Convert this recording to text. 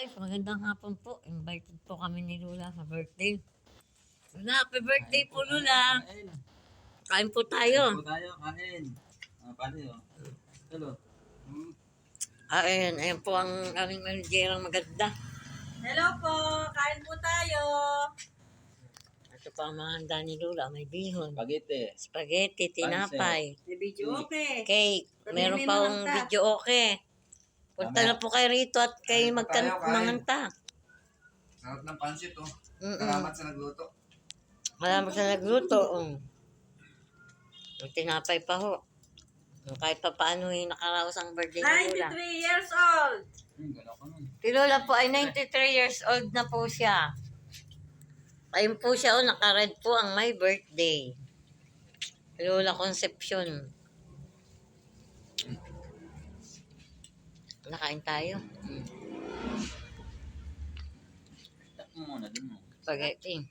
Ay, magandang hapon po. Invited po kami ni Lula sa birthday. Lula, happy birthday po, Lula. Kain. Kain po Kain tayo. po tayo, kain. Paano yun? Hello. Ayun po ang aming managerang maganda. Hello po, kain po tayo. Ito pa ang mga handa ni Lula. May bihon, Spaghetti. spaghetti, tinapay, May video okay. cake. Meron pa akong video okay. Punta na po kayo rito at kayo Kain po tayo, kain. magmanganta. Sarap ng pansit, oh. Mm-mm. Salamat sa nagluto. Malaman sa nagluto. May tinapay pa ho. Kahit pa paano nakaraos ang birthday ni Lula. 93 years old. Gano'n ka nun. Si Lola po ay 93 years old na po siya. Ayun po siya, naka-red po ang my birthday. Lola Concepcion. Nakain tayo. Tap mo muna dun mo. Spaghetti.